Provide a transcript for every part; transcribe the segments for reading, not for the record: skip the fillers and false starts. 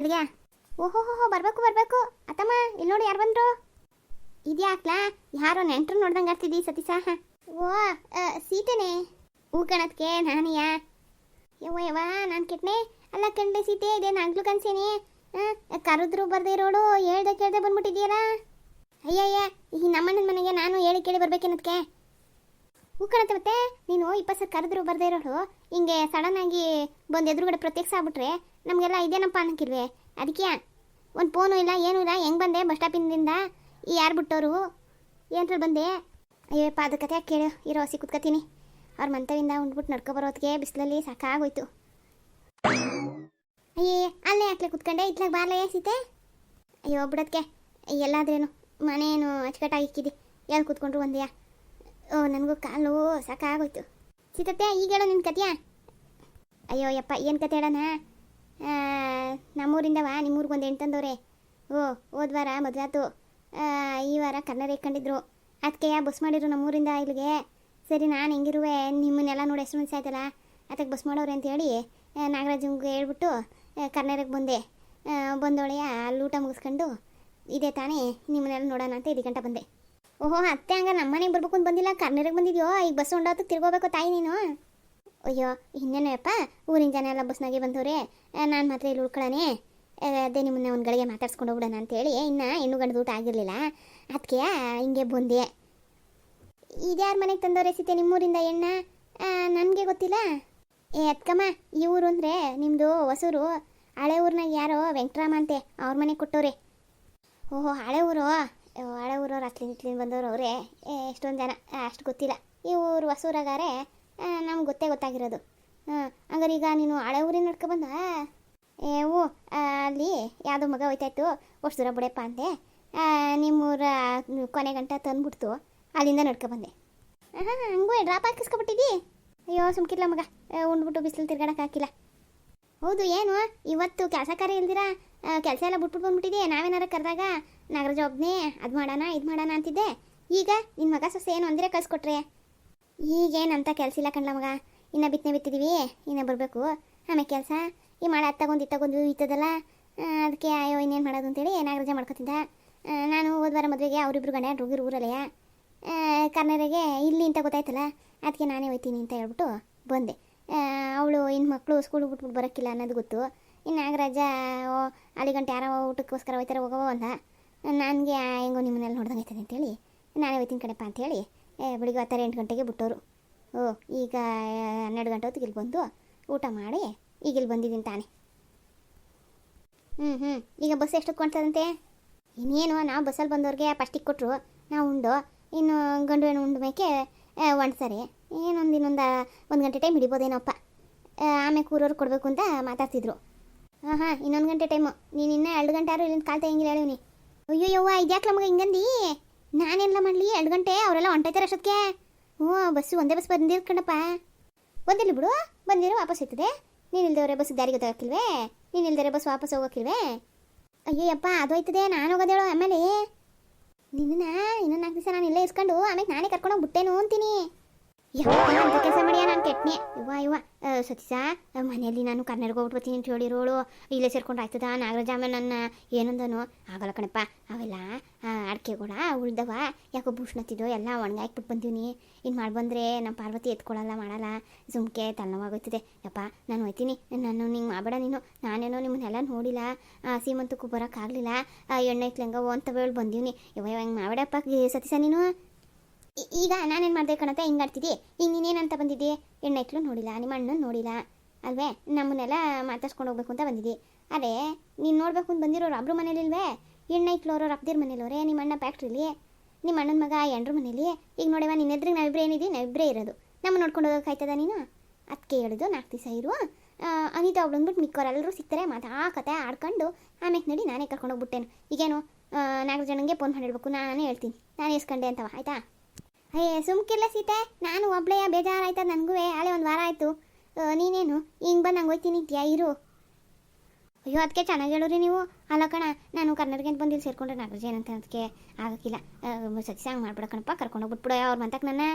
ಇಲ್ಲಿಗೆ ಓಹೋ ಬರ್ಬೇಕು ಬರ್ಬೇಕು ಅತ್ತಮ್ಮ ಇಲ್ಲಿ ನೋಡಿ ಯಾರು ಬಂದ್ರು ಇದ್ಯಾಕ್ಲಾ ಯಾರೋ ನೆಂಟ್ರು ನೋಡ್ದಂಗೆ ಆಗ್ತಿದ್ದಿ ಸತೀಸ ಓ ಸೀತೆನೇ ಹೂ ಕಣತ್ಕೆ ನಾನಿಯ ಯವ್ವ ನಾನು ಕೆಟ್ಟನೆ ಅಲ್ಲ ಕಂಡೆ ಸೀತೆ ಇದೇನು ಆಗ್ಲು ಕನ್ಸೇನಿ ಕರೆದ್ರು ಬರ್ದೇ ಇರೋಳು ಹೇಳ್ದೆ ಕೇಳ್ದೆ ಬಂದ್ಬಿಟ್ಟಿದ್ಯಲ್ಲ ಅಯ್ಯಯ್ಯ ಈ ನಮ್ಮಣ್ಣನ ಮನೆಗೆ ನಾನು ಹೇಳಿ ಕೇಳಿ ಬರ್ಬೇಕೇನದಕ್ಕೆ ಹೂ ಕಣತ್ತೆ ಮತ್ತೆ ನೀನು 20 ಸಲ ಕರೆದ್ರು ಬರ್ದೇ ಇರೋಳು ಹಿಂಗೆ ಸಡನ್ ಆಗಿ ಬಂದು ಎದುರುಗಡೆ ಪ್ರತ್ಯಕ್ಷ ಆಗ್ಬಿಟ್ರೆ ನಮಗೆಲ್ಲ ಇದೇನಪ್ಪ ಅನ್ನಕ್ಕಿಲ್ವೇ ಅದಕ್ಕೆ ಒಂದು ಫೋನು ಇಲ್ಲ ಏನೂ ಇಲ್ಲ ಹೆಂಗೆ ಬಂದೆ ಬಸ್ ಸ್ಟಾಪಿಂದ ಯಾರು ಬಿಟ್ಟವರು ಏನ್ರಲ್ಲಿ ಬಂದೆ ಅಯ್ಯಪ್ಪ ಅದು ಕತೆ ಕೇಳು ಇರೋ ಹಸಿ ಕುತ್ಕತೀನಿ ಅವ್ರ ಮಂತವಿಂದ ಉಂಡ್ಬಿಟ್ಟು ನಡ್ಕೊಬರೋದಕ್ಕೆ ಬಿಸಿಲಲ್ಲಿ ಸಾಕಾಗೋಯ್ತು ಅಯ್ಯೇ ಅಲ್ಲೇ ಹಾಕ್ಲೆ ಕುತ್ಕೊಂಡೆ ಇತ್ಲಾಗ ಬಾರ್ಲೇ ಸೀತೆ ಅಯ್ಯೋ ಬಿಡೋದಕ್ಕೆ ಎಲ್ಲಾದ್ರೇನು ಮನೇನು ಅಚ್ಚುಕಟ್ಟಾಗಿ ಇಕ್ಕಿದ್ದಿ ಎಲ್ಲಿ ಕೂತ್ಕೊಂಡ್ರು ಒಂದೆಯಾ ಓ ನನಗೂ ಕಾಲು ಸಾಕಾಗೋಯ್ತು ಸೀತತ್ತೆ ಈಗ ಹೇಳೋ ನಿನ್ನ ಕತೆಯಾ ಅಯ್ಯೋ ಯಪ್ಪ ಏನು ಕತೆ ಹೇಳೋಣ ನಮ್ಮೂರಿಂದವ ನಿಮ್ಮೂರಿಗೆ ಒಂದು ಹೆಣ್ಣು ತಂದವ್ರೆ ಓ ಹೋದ್ವಾರ ಮದುವೆ ಆಯ್ತು ಈ ವಾರ ಕನ್ನಡ ಇಟ್ಕೊಂಡಿದ್ರು ಅದಕ್ಕೆ ಬಸ್ ಮಾಡಿದ್ರು ನಮ್ಮೂರಿಂದ ಇಲ್ಲಿಗೆ ಸರಿ ನಾನು ಹೆಂಗಿರುವೆ ನಿಮ್ಮನ್ನೆಲ್ಲ ನೋಡಿ ಎಷ್ಟು ಮನಸ್ಸು ಆಯ್ತಲ್ಲ ಅದಕ್ಕೆ ಬಸ್ ಮಾಡೋರೆ ಅಂತೇಳಿ ನಾಗರಾಜಂಗೆ ಹೇಳ್ಬಿಟ್ಟು ಕರ್ನಾಟಕಕ್ಕೆ ಬಂದೆ ಬಂದೊಳೆಯ ಅಲ್ಲಿ ಊಟ ಮುಗಿಸ್ಕೊಂಡು ಇದೇ ತಾನೇ ನಿಮ್ಮನ್ನೆಲ್ಲ ನೋಡೋಣ ಅಂತ ಇದು ಗಂಟೆ ಬಂದೆ ಓಹೋ ಅತ್ತೆ ಹಂಗಾರೆ ನಮ್ಮ ಮನೆಗೆ ಬರ್ಬೇಕು ಅಂತ ಬಂದಿಲ್ಲ ಕರ್ನಾಟಕಕ್ಕೆ ಬಂದಿದ್ಯೋ ಈಗ ಬಸ್ ಹೊಂಡೋದಕ್ಕೆ ತಿರ್ಗೋಬೇಕು ತಾಯಿ ನೀನು ಅಯ್ಯೋ ಇನ್ನೇನಪ್ಪ ಊರಿನ ಜನ ಎಲ್ಲ ಬಸ್ನಾಗೆ ಬಂದವ್ರೆ ನಾನು ಮಾತ್ರ ಇಲ್ಲಿ ಉಳ್ಕೊಳ್ಳೋಣ ಅದೇ ನಿಮ್ಮನ್ನ ಒಂದು ಗಳಿಗೆ ಮಾತಾಡ್ಸ್ಕೊಂಡು ಹೋಗ್ಬಿಡೋಣ ಅಂತೇಳಿ ಇನ್ನು ಹೆಣ್ಣು ಗಂಡು ಊಟ ಆಗಿರಲಿಲ್ಲ ಅದಕ್ಕೆ ಹಿಂಗೆ ಬಂದೆ ಇದ್ಯಾರ ಮನೆಗೆ ತಂದವ್ರೆ ಸೀತೆ ನಿಮ್ಮೂರಿಂದ ಎಣ್ಣ ನನಗೆ ಗೊತ್ತಿಲ್ಲ ಅದ್ಕಮ್ಮ ಈ ಊರು ಅಂದರೆ ನಿಮ್ಮದು ಹೊಸೂರು ಹಳೆ ಊರಿನಾಗ ಯಾರೋ ವೆಂಕಟರಾಮ ಅಂತೆ ಅವ್ರ ಮನೆಗೆ ಕೊಟ್ಟವ್ರೆ ಓಹೋ ಹಳೆ ಊರವ್ರು ಅತ್ಲಿಂದ ಬಂದವರು ಅವರೇ ಎಷ್ಟೊಂದು ಜನ ಅಷ್ಟು ಗೊತ್ತಿಲ್ಲ ಈ ಊರು ಹೊಸೂರಾಗಾರೆ ನಮ್ಗೆ ಗೊತ್ತಾಗಿರೋದು ಹಂಗಾರೆ ಈಗ ನೀನು ಹಳೆ ಊರಿನ ನಡ್ಕೊಬಂದ ಓ ಅಲ್ಲಿ ಯಾವುದೋ ಮಗ ಹೋಯ್ತಾಯಿತ್ತು ಅಷ್ಟು ದೂರ ಬಿಡಪ್ಪ ಅಂದೆ ನಿಮ್ಮೂರ ಕೊನೆ ಗಂಟ ತಂದುಬಿಡ್ತು ಅಲ್ಲಿಂದ ನಡ್ಕೊಬಂದೆ ಹಂಗೂ ಡ್ರಾಪ್ ಹಾಕಿಸ್ಕೊಬಿಟ್ಟಿದ್ದಿ ಅಯ್ಯೋ ಸುಮ್ಕಿಲ್ಲ ಮಗ ಉಂಡ್ಬಿಟ್ಟು ಬಿಸಿಲು ತಿರ್ಗಾಡಕ್ಕೆ ಹಾಕಿಲ್ಲ ಹೌದು ಏನು ಇವತ್ತು ಕೆಲಸ ಕಾರ್ಯ ಇಲ್ದಿರ ಕೆಲಸ ಎಲ್ಲ ಬಿಟ್ಬಿಟ್ಟು ಬಂದ್ಬಿಟ್ಟಿದೆ ನಾವೇನಾರ ಕರೆದಾಗ ನಾಗರಾಜ ಒಬ್ಬನೇ ಅದು ಮಾಡೋಣ ಇದು ಮಾಡೋಣ ಅಂತಿದ್ದೆ ಈಗ ನಿನ್ನ ಮಗ ಸೊಸೆ ಏನು ಅಂದರೆ ಕಳ್ಸಿಕೊಟ್ರೆ ಈಗೇನಂತ ಕೆಲಸ ಇಲ್ಲ ಕಣ್ಲ ಮಗ ಇನ್ನು ಬಿತ್ತಿದ್ದೀವಿ ಇನ್ನು ಬರಬೇಕು ಆಮೇಲೆ ಕೆಲಸ ಈ ಮಾಡಿ ಅತ್ತಾಗೊಂದು ಇತ್ತದಲ್ಲ ಅದಕ್ಕೆ ಅಯ್ಯೋ ಇನ್ನೇನು ಮಾಡೋದು ಅಂತೇಳಿ ನಾಗರಾಜ ಮಾಡ್ಕೊತಿದ್ದ ನಾನು ಹೋದ್ವಾರ ಮದುವೆಗೆ ಅವರಿಬ್ರು ಗಂಡ ಹೋಗಿರು ಊರಲ್ಲಯ್ಯ ಕರ್ನಾಟಕಗೆ ಇಲ್ಲಿ ಅಂತ ಗೊತ್ತಾಯ್ತಲ್ಲ ಅದಕ್ಕೆ ನಾನೇ ಹೋಯ್ತೀನಿ ಅಂತ ಹೇಳ್ಬಿಟ್ಟು ಬಂದೆ ಅವಳು ಇನ್ನು ಮಕ್ಕಳು ಸ್ಕೂಲಿಗೆ ಬಿಟ್ಬಿಟ್ಟು ಬರೋಕ್ಕಿಲ್ಲ ಅನ್ನೋದು ಗೊತ್ತು ಇನ್ನು ನಾಗರಾಜ ಅಲ್ಲಿ ಗಂಟೆ ಯಾರೋ ಊಟಕ್ಕೋಸ್ಕರ ಹೋಯ್ತಾರೆ ಹೋಗೋ ಅಂತ ನನಗೆ ಹೆಂಗೋ ನಿಮ್ಮನ್ನೆಲ್ಲ ನೋಡ್ದಂಗೆ ಆಯ್ತದೆ ಅಂತೇಳಿ ನಾನೇ ಹೋಯ್ತೀನಿ ಕಣಪ್ಪ ಅಂಥೇಳಿ ಬೆಳಿಗ್ಗೆ 8 ಗಂಟೆಗೆ ಬಿಟ್ಟವರು ಓ ಈಗ 12 ಗಂಟೆ ಹೊತ್ತಿಗೆ ಇಲ್ಲಿ ಬಂದು ಊಟ ಮಾಡಿ ಈಗ ಇಲ್ಲಿ ಬಂದಿದ್ದೀನಿ ತಾನೇ ಈಗ ಬಸ್ ಎಷ್ಟೊತ್ತು ಕೊಡ್ತದಂತೆ ಇನ್ನೇನು ನಾವು ಬಸ್ಸಲ್ಲಿ ಬಂದವ್ರಿಗೆ ಫಸ್ಟಿಗೆ ಕೊಟ್ಟರು ನಾವು ಉಂಡು ಇನ್ನು ಗಂಡು ಹೆಣ್ಣು ಉಂಡು ಮೇಕೆ ಒಂಡ್ಸರಿ ಇನ್ನೊಂದು 1 ಗಂಟೆ ಟೈಮ್ ಹಿಡಿಬೋದೇನೋಪ್ಪ ಆಮೇಲೆ ಕೂರೋರು ಕೊಡಬೇಕು ಅಂತ ಮಾತಾಡ್ತಿದ್ರು ಹಾಂ ಇನ್ನೊಂದು ಗಂಟೆ ಟೈಮು ನೀನು ಇನ್ನೂ 2 ಗಂಟೆ ಆದ್ರೂ ಇಲ್ಲಿಂದ ಕಾಲ್ತಾ ಹೆಂಗಿಲ್ಲ ಹೇಳಿ ನೀ ಅಯ್ಯೋ ಯವ್ವ ಇದ್ಯಾಕೆ ನಮಗೆ ಹಿಂಗಂದು ನಾನೆಲ್ಲ ಮಾಡಲಿ 2 ಗಂಟೆ ಅವರೆಲ್ಲ ಹೊಂಟೈತಾರೆ ಅಷ್ಟೊತ್ತಿಗೆ ಬಸ್ಸು ಒಂದೇ ಬಸ್ ಬಂದಿರ್ಕಣಪ್ಪ ಬಂದಿಲ್ಲ ಬಿಡು ಬಂದಿರೋ ವಾಪಸ್ ಇರ್ತದೆ ನೀನು ಇಲ್ದವ್ರೆ ಬಸ್ ದಾರಿ ಗೊತ್ತಾಗಿಲ್ವೇ ನೀನು ಇಲ್ದರೆ ಬಸ್ ವಾಪಸ್ ಹೋಗೋಕ್ಕಿಲ್ವೇ ಅಯ್ಯೋ ಯಪ್ಪ ಅದು ಹೋಯ್ತದೆ ನಾನು ಹೋಗೋದೇಳು ಆಮೇಲೆ ನಿನ್ನ ಇನ್ನೊಂದು 4 ದಿವಸ ನಾನು ಇಲ್ಲೇ ಇಸ್ಕೊಂಡು ಆಮೇಲೆ ನಾನೇ ಕರ್ಕೊಂಡೋಗಿ ಬಿಟ್ಟೇನು ಅಂತೀನಿ ಅಂತ ಕೆಲಸ ಮಾಡಿಯ ನಾನು ಕೆಟ್ಟನೆ ಇವ್ವ ಸತೀಶ ಮನೆಯಲ್ಲಿ ನಾನು ಕರ್ನಾಟಕ ಹೋಗ್ಬಿಡ್ತೀನಿ ಅಂತ ಹೇಳಿರೋಳು ಇಲ್ಲೇ ಸೇರ್ಕೊಂಡು ಆಯ್ತದ ನಾಗರಾಜ ಆಮೇಲೆ ನನ್ನ ಏನಂದನು ಆಗಲ್ಲ ಕಣಪ್ಪ ಅವೆಲ್ಲ ಅಡಿಕೆಗಳ ಉಳ್ದವ ಯಾಕೋ ಭೂಷಣತ್ತಿದ್ದೋ ಎಲ್ಲ ಒಣಗಾಕ್ಬಿಟ್ಟು ಬಂದೀನಿ ಇನ್ನು ಮಾಡಿ ಬಂದರೆ ನಮ್ಮ ಪಾರ್ವತಿ ಎತ್ಕೊಳ್ಳಲ್ಲ ಮಾಡಲ್ಲ ಸುಮ್ಕೆ ತಲೆನೋವಾಗೋಯ್ತದೆ ಯಪ್ಪ ನಾನು ಹೋಯ್ತೀನಿ ನಾನು ನಿಂಗೆ ಮಾಡಬೇಡ ನೀನು ನಾನೇನೋ ನಿಮ್ಮನ್ನೆಲ್ಲ ನೋಡಿಲ್ಲ ಸೀಮಂತಕ್ಕೂ ಬರೋಕ್ಕಾಗಲಿಲ್ಲ ಎಣ್ಣೆ ಇಟ್ಲಂಗವು ಅಂತ ಹೇಳಿ ಬಂದೀನಿ ಇವ ಹೆಂಗೆ ಮಾಡಬೇಡಪ್ಪ ಸತೀಶ ನೀನು ಈಗ ನಾನೇನು ಮಾಡಿದೆ ಕಣತ್ತೆ ಹಿಂಗೆ ಆಡ್ತಿದ್ದಿ ಈಗ ನೀನೇನಂತ ಬಂದಿದ್ದಿ ಎಣ್ಣೆ ಇಟ್ಲು ನೋಡಿಲ್ಲ ನಿಮ್ಮ ಅಣ್ಣನ ನೋಡಿಲ್ಲ ಅಲ್ವೇ ನಮ್ಮನ್ನೆಲ್ಲ ಮಾತಾಡ್ಸ್ಕೊಂಡು ಹೋಗ್ಬೇಕು ಅಂತ ಬಂದಿದ್ದಿ ಅದೇ ನೀನು ನೋಡ್ಬೇಕು ಅಂತ ಬಂದಿರೋರು ಒಬ್ರು ಮನೇಲಿಲ್ವೇ ಎಣ್ಣೆ ಇಟ್ಲೋರು ಅಪ್ಪದಿರ ಮನೇಲವ್ರೆ ನಿಮ್ಮ ಅಣ್ಣ ಫ್ಯಾಕ್ಟ್ರಿಲಿ ನಿಮ್ಮ ಅಣ್ಣನ ಮಗ ಎಂಡ್ರ ಮನೇಲಿ ಈಗ ನೋಡವ ನಿನ್ನ ಎದ್ರಿಗೆ ನಾವಿಬ್ಬರೇ ಏನಿದ್ದೀವಿ ನಾವಿಬ್ಬರೇ ಇರೋದು ನಮ್ಮ ನೋಡ್ಕೊಂಡು ಹೋಗೋಕ್ಕಾಯ್ತದ ನೀನು ಅದಕ್ಕೆ ಹೇಳಿದ್ದು 4 ದಿವಸ ಇರು ಅನಿತಾ ಅವಳು ಅಂದ್ಬಿಟ್ಟು ಮಿಕ್ಕವರೆಲ್ಲರೂ ಸಿಗ್ತಾರೆ ಮಾತಾಕತೆ ಆಡ್ಕೊಂಡು ಆಮೇಲೆ ನಡಿ ನಾನೇ ಕರ್ಕೊಂಡೋಗ್ಬಿಟ್ಟೇನು ಈಗೇನು 4 ಜನಕ್ಕೆ ಫೋನ್ ಮಾಡಿಡ್ಬೇಕು ನಾನೇ ಹೇಳ್ತೀನಿ ನಾನು ಇಸ್ಕೊಂಡೆ ಅಂತವ ಆಯಿತಾ ಸುಮ್ಕಿಲ್ಲ ಸೀತೆ ನಾನು ಒಬ್ಳೆಯ ಬೇಜಾರಾಯ್ತದ ನನಗೂ ಹಳೆ 1 ವಾರ ಆಯಿತು ನೀನೇನು ಹಿಂಗೆ ಬಂದು ನಂಗೆ ಹೋಯ್ತೀನಿ ಇರು ಅಯ್ಯೋ ಅದಕ್ಕೆ ಚೆನ್ನಾಗಿ ಹೇಳೋರಿ ನೀವು ಅಲ್ಲ ಕಣ ನಾನು ಕರ್ನಾಟಕ ಅಂತ ಬಂದಿಲ್ಲಿ ಸೇರ್ಕೊಂಡ್ರೆ ನಾಗರಾಜ ಏನಂತ ಅದಕ್ಕೆ ಆಗೋಕ್ಕಿಲ್ಲ ಸತ್ಯ ಹಂಗೆ ಮಾಡ್ಬಿಡ ಕಣಪ್ಪ ಕರ್ಕೊಂಡೋಗ್ಬಿಟ್ಬಿಡೋ ಅವ್ರು ಮಂತಕ್ಕೆ ನನ್ನ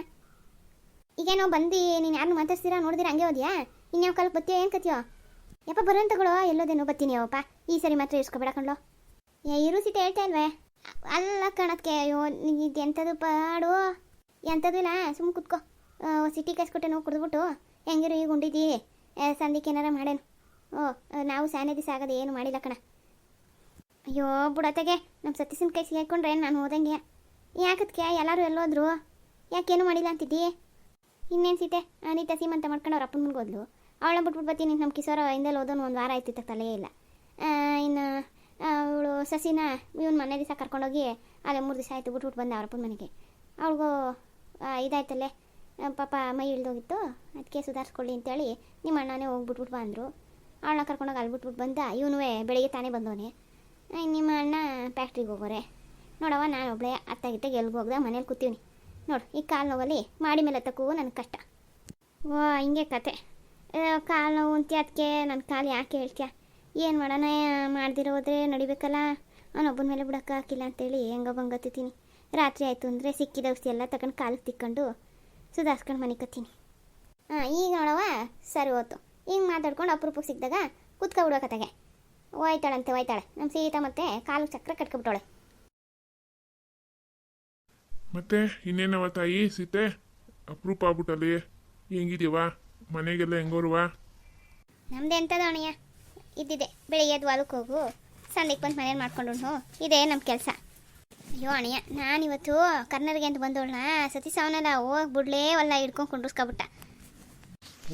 ಈಗೇನೋ ಬಂದು ನೀನು ಯಾರನ್ನು ಮಾತಾಡ್ತೀರಾ ನೋಡಿದಿರ ಹಂಗೆ ಹೋದ್ಯಾ ಇನ್ಯಾವ ಕಾಲಕ್ಕೆ ಬತ್ತೀಯೋ ಏನು ಕತ್ತೀಯೋ ಯಪ್ಪ ಬರೋನ್ ತಗೊಳ್ಳೋ, ಎಲ್ಲೋದೇನೋ ಬರ್ತೀನಿ ಅವಪ್ಪ, ಈ ಸರಿ ಮಾತ್ರ ಇಸ್ಕೊಬೇಡ ಕಣ್ಲೋ. ಇರು ಸೀತೆ ಹೇಳ್ತಾ ಇಲ್ವೇ? ಅಲ್ಲ ಕಣಕ್ಕೆ, ಅಯ್ಯೋ ಇದು ಎಂಥದ್ದು ಪಾಡು, ಎಂಥದ್ದು ಇಲ್ಲ, ಸುಮ್ಮನೆ ಕುತ್ಕೋ. ಸಿಟಿ ಕಾಯಿಸ್ಕೊಟ್ಟೆ ನಾವು ಕುಡಿದ್ಬಿಟ್ಟು ಹೆಂಗಿರು ಈಗ ಉಂಡಿದ್ದೀ, ಸಂದಿಕ್ಕೆ ಏನಾರ ಮಾಡೇನು? ನಾವು ಸ್ಯಾನೆ ದಿವಸ ಆಗೋದು ಏನು ಮಾಡಿಲ್ಲ ಕಣ. ಅಯ್ಯೋ ಬುಡತೆಗೆ, ನಮ್ಮ ಸತೀಶನ ಕೈ ಸಿಗಾಕೊಂಡ್ರೆ ನಾನು ಹೋದಂಗೆ. ಯಾಕದಕ್ಕೆ ಎಲ್ಲರೂ ಎಲ್ಲೋದ್ರು, ಯಾಕೇನು ಮಾಡಿಲ್ಲ ಅಂತಿದ್ದಿ? ಇನ್ನೇನು ಸೀತೆ, ಅನಿತಾ ಸೀಮಂತ ಮಾಡ್ಕೊಂಡು ಅವ್ರ ಅಪ್ಪನ ಮುಂದೆ ಹೋದ್ಲು. ಅವಳ ಬಿಟ್ಬಿಟ್ಟು ಬರ್ತೀನಿ, ನಮ್ಮ ಕಿಸೋರ ಹಿಂದೆಲ್ಲ ಓದೋನು ಒಂದು ವಾರ ಆಯ್ತು ತಲೆಯೇ ಇಲ್ಲ. ಇನ್ನು ಅವಳು ಸಸಿನ ಇವನು ಮನೆ ದಿವಸ ಕರ್ಕೊಂಡೋಗಿ ಅಲ್ಲೇ 3 ದಿವಸ ಆಯಿತು ಬಿಟ್ಬಿಟ್ಟು ಬಂದೆ ಅವ್ರ ಅಪ್ಪನ ಮನೆಗೆ. ಅವಳಿಗೂ ಇದಾಯ್ತಲ್ಲೇ ಪಾಪ ಮೈ ಇಳ್ದೋಗಿತ್ತು, ಅದಕ್ಕೆ ಸುಧಾರಿಸ್ಕೊಳ್ಳಿ ಅಂತೇಳಿ ನಿಮ್ಮ ಅಣ್ಣನೇ ಹೋಗ್ಬಿಟ್ಬಿಟ್ಟು ಬಂದರು. ಅವಳನ್ನ ಕರ್ಕೊಂಡೋಗಿ ಅಲ್ಲಿ ಬಿಟ್ಬಿಟ್ಟು ಬಂದ. ಇವನು ಬೆಳಿಗ್ಗೆ ತಾನೇ ಬಂದವನೇ. ನಿಮ್ಮ ಅಣ್ಣ ಫ್ಯಾಕ್ಟ್ರಿಗೆ ಹೋಗೋರೆ. ನೋಡವ ನಾನು ಒಬ್ಬಳೇ ಅತ್ತಾಗಿತ್ತಾಗ ಎಲ್ಗೆ ಹೋಗ್ದೆ, ಮನೇಲಿ ಕೂತೀವಿ. ನೋಡು ಈ ಕಾಲು ನೋವಲ್ಲಿ ಮಾಡಿ ಮೇಲೆ ತಕ್ಕೂ ನನಗೆ ಕಷ್ಟ. ಹಿಂಗೆ ಕತೆ. ಕಾಲು ನೋವು ಅಂತೀಯ, ಅದಕ್ಕೆ ನನ್ನ ಕಾಲು ಯಾಕೆ ಹೇಳ್ತೀಯ? ಏನು ಮಾಡೋಣ, ಮಾಡ್ದಿರೋ ಹೋದ್ರೆ ನಡಿಬೇಕಲ್ಲ, ಅವನೊಬ್ಬನ ಮೇಲೆ ಬಿಡೋಕೆ ಹಾಕಿಲ್ಲ ಅಂತೇಳಿ ಹೆಂಗೋ ಬಂಗತ್ತೀನಿ. ರಾತ್ರಿ ಆಯಿತು ಅಂದರೆ ಸಿಕ್ಕಿದ ಔಷಧಿ ಎಲ್ಲ ತಗೊಂಡು ಕಾಲಿಗೆ ತಿಕ್ಕೊಂಡು ಸುಧಾರಿಸ್ಕೊಂಡು ಮನೆ ಕತ್ತೀನಿ. ಈಗ ನೋಡವ ಸರಿ ಹೋಯ್ತು. ಹಿಂಗೆ ಮಾತಾಡ್ಕೊಂಡು ಅಪರೂಪಕ್ಕೆ ಸಿಕ್ಕಿದಾಗ ಕೂತ್ಕೊಬಿಡ್ಬೇಕತ್ತಾಗೆ. ಹೋಯ್ತಾಳೆ ನಮ್ಮ ಸೀತಾ ಮತ್ತೆ ಕಾಲು ಚಕ್ರ ಕಟ್ಕೊಬಿಟ್ಟವಳೆ. ಮತ್ತೆ ಇನ್ನೇನವ ತಾಯಿ ಸೀತೆ, ಅಪರೂಪ ಆಗ್ಬಿಟ್ಟಲ್ಲಿ, ಹೆಂಗಿದೀವ? ಮನೆಗೆಲ್ಲ ಹೆಂಗೋರುವ? ನಮ್ದು ಎಂಥದ್ದು ಅಣ್ಣಯ್ಯ, ಇದ್ದಿದೆ ಬೆಳಿಗ್ಗೆ ಎದ್ದು ಹೊಲಕ್ಕೆ ಹೋಗು, ಸಂದಿಗೆ ಬಂದು ಮನೇಲಿ ಮಾಡ್ಕೊಂಡು ಇದೇ ನಮ್ಮ ಕೆಲಸ. ಅಯ್ಯೋ ಅಣ್ಣಯ್ಯ, ನಾನಿವತ್ತು ಕರ್ನರ್ಗೆ ಅಂತ ಬಂದೋಳನ್ನ ಸತೀಶ್ ಅವನೆಲ್ಲ ಹೋಗ್ಬಿಡ್ಲೇ ಹೊಲ ಹಿಡ್ಕೊಂಡು ಕುಂಡ್ರಿಸ್ಕೊಬಿಟ್ಟ.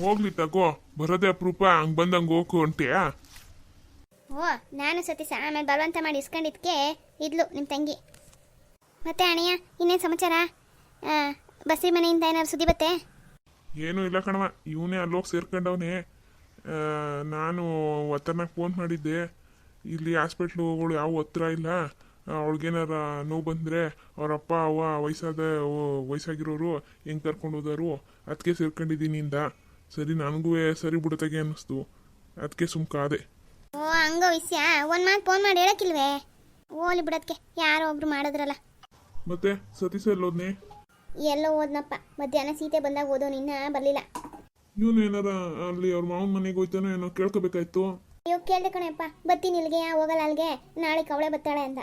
ಹೋಗ್ಲಿ ತಗೋ, ಬರೋದೇ ಅಪರೂಪ, ಹಂಗೆ ಬಂದಂಗೆ ಹೋಗು ಅಂತೀಯಾ? ನಾನು ಸತೀಶ ಆಮೇಲೆ ಬಲವಂತ ಮಾಡಿ ಇಸ್ಕೊಂಡಿದ್ಕೆ ಇದ್ಲು ನಿಮ್ಮ ತಂಗಿ. ಮತ್ತೆ ಅಣ್ಣಯ್ಯ ಇನ್ನೇನು ಸಮಾಚಾರ? ಬಸ್ರಿ ಮನೆಯಿಂದ ಏನಾದ್ರು ಸುದ್ದಿ ಬತ್ತೆ? ಏನೂ ಇಲ್ಲ ಕಣವ, ಇವನೇ ಅಲ್ಲೋಗಿ ಸೇರ್ಕೊಂಡವನೇ. ನಾನು ಒತ್ತರ್ನಾಗ ಫೋನ್ ಮಾಡಿದ್ದೆ, ಇಲ್ಲಿ ಹಾಸ್ಪಿಟ್ಲುಗಳು ಯಾವ ಹತ್ರ ಇಲ್ಲ, ಅವಳಿಗೇನಾರ ನೋವು ಬಂದರೆ ಅವರಪ್ಪ ಅವ್ವ ವಯಸ್ಸಾಗಿರೋರು ಹೆಂಗೆ ಕರ್ಕೊಂಡು ಹೋದರು, ಅದಕ್ಕೆ ಸೇರ್ಕೊಂಡಿದ್ದೀನಿ ಇಂದ. ಸರಿ ನನಗೂ ಸರಿ ಬಿಡತ್ತಾಗೆ ಅನ್ನಿಸ್ತು, ಅದಕ್ಕೆ ಸುಮ್ಕಾದೆ. ಹಂಗೋ ವಿಷಯ, ಒಂದು ಮಾತು ಫೋನ್ ಮಾಡಿ ಹೇಳಕ್ಕಿಲ್ವೇ? ಓಲಿ ಬಿಡೋದಕ್ಕೆ ಯಾರೋ ಒಬ್ರು ಮಾಡಿದ್ರಲ್ಲ. ಮತ್ತೆ ಸತೀಶ ಎಲ್ಲೋದ್ನೇ? ಎಲ್ಲೋ ಹೋದ್ನಪ್ಪ, ಮಧ್ಯಾಹ್ನ ಸೀತೆ ಬಂದಾಗ ಓದೋನು ಇನ್ನೂ ಬರಲಿಲ್ಲ. ಇವನು ಏನಾರ ಅಲ್ಲಿ ಅವ್ರ ಮಾವನ ಮನೆಗೆ ಹೋಯ್ತಾನೋ ಏನೋ ಕೇಳ್ಕೊಬೇಕಾಯ್ತು. ಅಯ್ಯೋ ಕೇಳ್ದೆ ಕಣಪ್ಪ, ಬರ್ತೀನಿ ಇಲ್ಲಿಗೆ, ಹೋಗಲ್ಲ ಅಲ್ಲಿಗೆ, ನಾಳೆ ಕವಳೆ ಬರ್ತಾಳೆ ಅಂತ.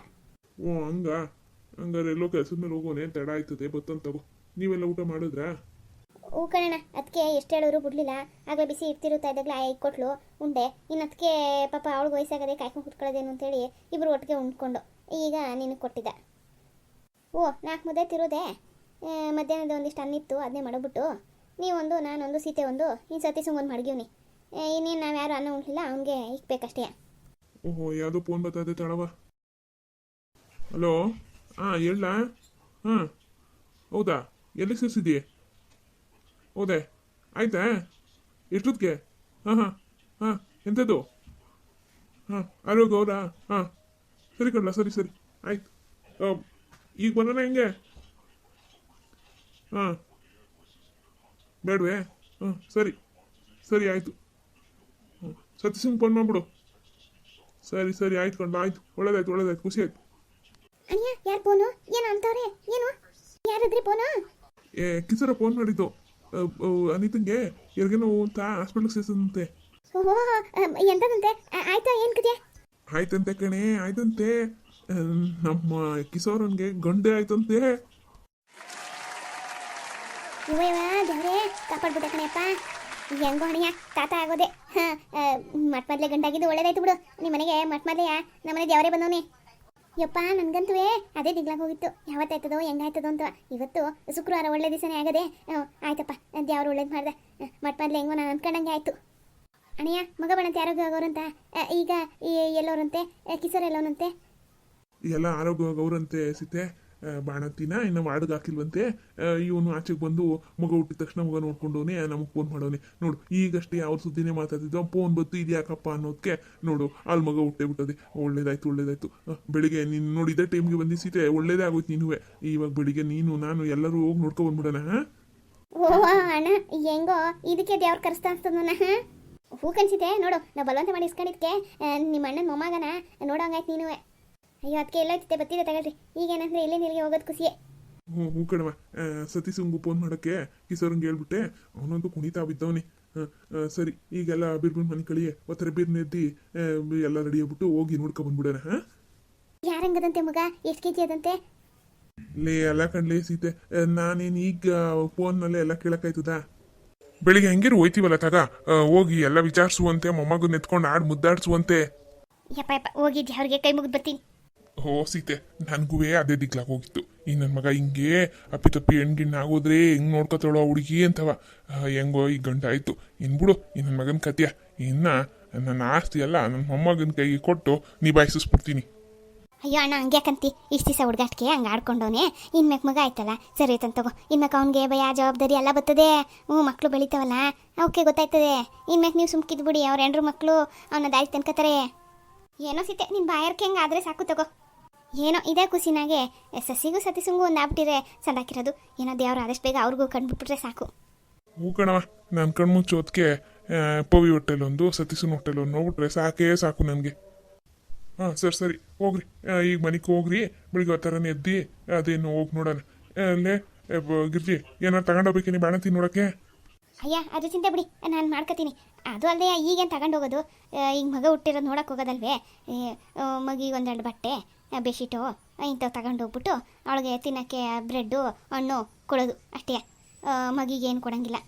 ಹಂಗಾರೆ ಎಲ್ಲೋ ಕೆಲಸದ ಮೇಲೆ ಹೋಗೋನೆ, ತಡ ಆಯ್ತದೆ, ಬತ್ತಂತ ತಗೋ. ನೀವೆಲ್ಲ ಊಟ ಮಾಡಿದ್ರಾ? ಕಣಣ್ಣ, ಅದಕ್ಕೆ ಎಷ್ಟು ಹೇಳಿದ್ರು ಬಿಡ್ಲಿಲ್ಲ. ಆಗಲೇ ಬಿಸಿ ಇಡ್ತಿರುತ್ತಾ ಇದ್ದಾಗಲೇ ಕೊಟ್ಲು ಉಂಡೆ. ಇನ್ನು ಅದಕ್ಕೆ ಪಾಪ ಅವಳಿಗೆ ವಯಸ್ಸಾಗದೆ ಕಾಯ್ಕೊಂಡು ಕುತ್ಕೊಳ್ಳೋದೇನು ಅಂತೇಳಿ ಇಬ್ಬರು ಒಟ್ಟಿಗೆ ಉಂಡ್ಕೊಂಡು ಈಗ ನಿನಗೆ ಕೊಟ್ಟಿದ್ದ. 4 ಮುದ್ದೆ ತಿರೋದೆ. ಮಧ್ಯಾಹ್ನದ ಒಂದಿಷ್ಟು ಅನ್ನಿತ್ತು, ಅದನ್ನೇ ಮಾಡಿಬಿಟ್ಟು ನೀವೊಂದು, ನಾನೊಂದು, ಸೀತೆ ಒಂದು, ಇನ್ನು ಸತೀಶಂಗೊಂದು ಮಡಗಿವ್ನಿ. ಇನ್ನೇನು ನಾವು ಯಾರು ಅನ್ನ ಉಣ್ಲಿಲ್ಲ, ಅವನಿಗೆ ಇಕ್ಬೇಕಷ್ಟೇ. ಯಾವುದೋ ಫೋನ್ ಬರ್ತದೆ ತಡವ. ಹಲೋ, ಹೇಳ. ಹೌದಾ, ಎಲ್ಲಿಗೆ ಸೇರಿಸಿದ್ದೀ? ಹೌದೇ, ಆಯ್ತಾ? ಎಷ್ಟೊತ್ತಿಗೆ? ಎಂಥದ್ದು? ಆರೋಗ್ಯ ಹೌದಾ? ಸರಿ ಕಣ್ಣ, ಸರಿ ಆಯ್ತು. ಈಗ ಬರೋಣ ಹೆಂಗೆ? ಬೇಡವೇ? ಸರಿ ಆಯಿತು. ಸತೀಶಂಗೆ ಫೋನ್ ಮಾಡಿಬಿಡು. ಸರಿ ಆಯ್ತು ಕಣ್ಣ, ಆಯ್ತು, ಒಳ್ಳೇದಾಯ್ತು, ಖುಷಿ ಆಯ್ತು. ಅಣ್ಣ ಯಾರು ಫೋನು? ಏನು ಅಂತವ್ರೆ? ಏನು ಯಾರಿದ್ರಿ ಫೋನು? ಕಿಸರ ಫೋನ್ ಮಾಡಿದ್ದು, ಅನಿತಂಗೆ ಎಲ್ಗೇನೋ ಅಂತ ಹಾಸ್ಪಿಟ್ಲಿಗೆ ಸೇರಿಸಂತೆ. ಎಂತದಂತೆ? ಆಯ್ತಾ? ಏನು ಕತೆ? ಆಯ್ತಂತೆ ಕಣೆ, ಆಯ್ತಂತೆ. ನಮ್ಮ ಕಿಶೋರನ್ಗೆ ಗಂಡೆ ಆಯ್ತಂತೆ. ದೇವ್ರೇ ಕಾಪಾಡ್ಬಿಟ್ಟೆ ಕಣೆಯಪ್ಪ. ಹೆಂಗೋ ಅಣಿಯ, ತಾತ ಆಗೋದೆ. ಮಟ್ಮದ್ಲೆ ಗಂಡಾಗಿದ್ದು ಒಳ್ಳೇದಾಯ್ತು ಬಿಡು. ನಿಮ್ಮ ಮನೆಗೆ ಮಟ್ಮದ್ಲೆಯ ನಮ್ಮನೆ ದೇವರೇ ಬಂದವನೇ. ಯಪ್ಪ ನನಗಂತೂ ಅದೇ ದಿಗ್ಲಾಗ ಹೋಗಿತ್ತು, ಯಾವತ್ತಾಯ್ತದೋ ಹೆಂಗಾಯ್ತದೋ ಅಂತ. ಇವತ್ತು ಶುಕ್ರವಾರ ಒಳ್ಳೆ ದಿವಸನೇ ಆಗದೆ. ಆಯ್ತಪ್ಪ, ದೇವ್ರು ಒಳ್ಳೇದು ಮಾಡ್ದೆ. ಮಟ್ಮದ್ಲೆ ಹೆಂಗೋ ನಾನು ಅಂದ್ಕೊಂಡಂಗೆ ಆಯ್ತು. ಅಣಿಯ ಮಗ ಬಣ್ಣಂತೆ ಆರೋಗ್ಯ ಆಗೋರಂತ. ಈಗ ಎಲ್ಲೋರಂತೆ? ಕಿಸರ್ ಎಲ್ಲೋನಂತೆ? ಎಲ್ಲ ಆರೋಗ್ಯವಾಗವ್ರಂತೆ ಸೀತೆ. ಬಾಣತಿನ ಇನ್ನು ವಾರ್ಡ್ಗೆ ಹಾಕಿಲ್ವಂತೆ. ಇವನು ಆಚೆಗೆ ಬಂದು ಮಗ ಹುಟ್ಟಿದ ತಕ್ಷಣ ಮಗ ನೋಡ್ಕೊಂಡವನೇ ನಮಗೆ ಫೋನ್ ಮಾಡೋನೆ. ನೋಡು, ಈಗಷ್ಟೇ ಅವ್ರ ಸುದ್ದಿನೇ ಮಾತಾಡ್ತಿದ್ವು, ಫೋನ್ ಬಂತು ಇದ್ಯಾಕಪ್ಪ ಅನ್ನೋದಕ್ಕೆ ನೋಡು ಅಲ್ಲಿ ಮಗ ಹುಟ್ಟೇ ಬಿಟ್ಟದೆ. ಒಳ್ಳೇದಾಯ್ತು. ಬೆಳಿಗ್ಗೆ ನೀನು ನೋಡಿದ್ದೆ ಟೈಮ್ಗೆ ಬಂದಿಸೀತೆ, ಒಳ್ಳೇದೇ ಆಗೋಯ್ತು. ನೀನು ಇವಾಗ ಬೆಳಿಗ್ಗೆ ನೀನು ನಾನು ಎಲ್ಲರೂ ಹೋಗಿ ನೋಡ್ಕೊ ಬಂದ್ಬಿಡೋಣ. ಅಣ್ಣ ಹೆಂಗೋ ಇದಕ್ಕೆ ದೇವ್ರ ಕರೆಸ್ತಾ ಅನ್ಸ್ತದ. ಹೂ ಕನ್ಸಿತೆ ನೋಡು, ನಾವು ಬಲವಂತ ಮಾಡಿ ಇಸ್ಕೊಂಡಿದ್ಕೆ ನಿಮ್ಮ ಅಣ್ಣನ ಮೊಮ್ಮಗನ ನೋಡೋಂಗಾಯ್ತು ನೀನು. ಅಯ್ಯೋ ಅದಕ್ಕೆ ಎಲ್ಲ ಐತೆ ಬರ್ತಿದೆ ತಗೊಳ್ರಿ. ಈಗೇನಂದ್ರೆ ಇಲ್ಲೇ ನೀರಿಗೆ ಹೋಗೋದು ಖುಷಿಯೇ. ಹ್ಞೂ ಕಣವ. ಸತೀಶಂಗು ಫೋನ್ ಮಾಡೋಕ್ಕೆ ಕಿಸೋರಂಗೆ ಹೇಳ್ಬಿಟ್ಟೆ. ಅವನಂತೂ ಕುಣಿತಾ ಬಿದ್ದವನಿ. ಸರಿ ಈಗೆಲ್ಲ ಬಿರ್ಬಿನ್ ಮನೆ ಕಳಿಯೇ ಒತ್ತರ ಬೀರ್ನ ಎದ್ದಿ ಎಲ್ಲ ರೆಡಿ ಆಗ್ಬಿಟ್ಟು ಹೋಗಿ ನೋಡ್ಕೊ ಬಂದ್ಬಿಡೋಣ ಹಾಂ ಯಾರಂಗದಂತೆ ಮಗ ಎಷ್ಟು ಕೆ ಜಿ ಅದಂತೆ ಲೇ ಎಲ್ಲ ಕಣ್ಲೇ ಸೀತೆ ನಾನೇನು ಈಗ ಫೋನ್ನಲ್ಲೇ ಎಲ್ಲ ಕೇಳಕ್ಕಾಯ್ತದ ಬೆಳಿಗ್ಗೆ ಹೆಂಗಿರು ಹೋಯ್ತೀವಲ್ಲ ತಗ ಹೋಗಿ ಎಲ್ಲ ವಿಚಾರಿಸುವಂತೆ ಮೊಮ್ಮಗನ್ನ ಎತ್ಕೊಂಡು ಆಡ್ ಮುದ್ದಾಡ್ಸುವಂತೆ ಯಪ್ಪ ಯಪ್ಪ ಹೋಗಿದ್ದೆ ಅವ್ರಿಗೆ ಕೈ ಮುಗಿದು ಬರ್ತೀನಿ ಓ ಸೀತೆ ನನಗೂ ಅದೇ ದಿಗ್ಲಾಗ ಹೋಗಿತ್ತು ಈ ನನ್ನ ಮಗ ಹಿಂಗೆ ಅಪ್ಪಿತಪ್ಪಿ ಹೆಣ್ಗಿಣ್ಣ ಆಗೋದ್ರೆ ಹೆಂಗ್ ನೋಡ್ಕೊತಾಳೋ ಹುಡುಗಿ ಅಂತವ ಹೆಂಗೋ ಈಗ ಗಂಟೆ ಆಯ್ತು ಇನ್ ಬಿಡು ಈ ನನ್ನ ಮಗನ ಕತ್ಯ ಇನ್ನ ನನ್ನ ಆಸ್ತಿ ಎಲ್ಲ ನನ್ನ ಮೊಮ್ಮಗನ ಕೈಗೆ ಕೊಟ್ಟು ನಿಭಾಯಿಸ್ಬಿಡ್ತೀನಿ ಅಯ್ಯೋ ಅಣ್ಣ ಹಂಗ್ಯಾಕಂತಿ ಇಷ್ಟು ದಿವಸ ಹುಡುಗಾಟ್ಗೆ ಹಂಗೆ ಆಡ್ಕೊಂಡವನೆ ಇನ್ಮ್ಯಾಕೆ ಮಗ ಆಯ್ತಲ್ಲ ಸರಿ ಆಯ್ತಂತ ತಗೋ ಇನ್ಮ್ಯಾಕೆ ಅವ್ನಿಗೆ ಭಯ ಜವಾಬ್ದಾರಿ ಎಲ್ಲ ಬರ್ತದೆ ಮಕ್ಕಳು ಬೆಳಿತಾವಲ್ಲ ಅವಕ್ಕೆ ಗೊತ್ತಾಯ್ತದೆ ಇನ್ಮ್ಯಾಕೆ ನೀವು ಸುಮ್ಕಿದ್ ಬಿಡಿ ಅವ್ರ ಹೆಂಡ್ರು ಮಕ್ಕಳು ಅವನ ದಾರಿ ತನ್ಕತಾರೆ ಏನೋ ಸಿತೆ ನಿನ್ನ ಬಾಯರ್ಕೆ ಹೆಂಗೆ ಆದರೆ ಸಾಕು ತಗೋ ಏನೋ ಇದೇ ಖುಷಿನಾಗೆ ಸಸಿಗೂ ಸತಿಸಂಗೂ ಒಂದು ಆಗ್ಬಿಟ್ಟಿರೆ ಸಂದಾಕಿರೋದು ಏನೋ ದೇವ್ರು ಆದಷ್ಟು ಬೇಗ ಅವ್ರಿಗೂ ಕಂಡುಬಿಟ್ರೆ ಸಾಕು ಹೂ ಕಣವ ನನ್ನ ಕಣ್ಮುಚ್ಚು ಹೊತ್ತಿಗೆ ಪವಿ ಹೊಟ್ಟೆಲೊಂದು ಸತೀಶನ ಹೊಟ್ಟೆಲೊಂದು ನೋಡ್ಬಿಟ್ರೆ ಸಾಕೇ ಸಾಕು ನನಗೆ ಹಾಂ ಸರಿ ಹೋಗ್ರಿ ಈಗ ಮನೆಗೆ ಹೋಗ್ರಿ ಬೆಳಿಗ್ಗೆ ಹೊತ್ತರನೇ ಎದ್ದಿ ಅದೇನು ಹೋಗಿ ನೋಡೋಣ ಅಲ್ಲೇ ಗಿರ್ಜಿ ಏನಾರು ತಗೊಂಡೋಗ್ಬೇಕೇನಿ ಬಾಣಂತಿ ನೋಡೋಕ್ಕೆ ಅಯ್ಯ ಅದು ಚಿಂತೆ ಬಿಡಿ ನಾನು ಮಾಡ್ಕೊತೀನಿ ಅದು ಅಲ್ಲದೆ ಈಗೇನು ತಗೊಂಡು ಹೋಗೋದು ಈಗ ಮಗ ಹುಟ್ಟಿರೋದು ನೋಡೋಕೆ ಹೋಗೋದಲ್ವೇ ಮಗಿಗೆ ಒಂದೆರಡು ಬಟ್ಟೆ ಬೆಡ್ಶೀಟು ಇಂಥವು ತಗೊಂಡು ಹೋಗ್ಬಿಟ್ಟು ಅವಳಿಗೆ ತಿನ್ನೋಕ್ಕೆ ಬ್ರೆಡ್ಡು ಹಣ್ಣು ಕೊಡೋದು ಅಷ್ಟೇ ಮಗಿಗೆ ಏನು ಕೊಡೋಂಗಿಲ್ಲ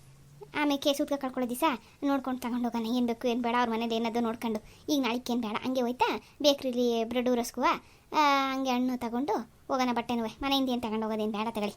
ಆಮೇಲೆ ಸೂತ್ಕ ಕಳ್ಕೊಳ್ಳೋ ದಿವಸ ನೋಡ್ಕೊಂಡು ತಗೊಂಡು ಹೋಗೋಣ ಏನು ಬೇಕು ಏನು ಬೇಡ ಅವ್ರ ಮನೇದು ಏನದು ನೋಡ್ಕೊಂಡು ಈಗ ನಾಳೆಗೆ ಏನು ಬೇಡ ಹಂಗೆ ಹೋಯ್ತಾ ಬೇಕ್ರಿಲಿ ಬ್ರೆಡ್ಡು ರಸ್ಕುವ ಹಂಗೆ ಹಣ್ಣು ತಗೊಂಡು ಹೋಗೋಣ ಬಟ್ಟೆನೂ ಮನೆಯಿಂದ ಏನು ತಗೊಂಡು ಹೋಗೋದೇನು ಬೇಡ ತಗೊಳ್ಳಿ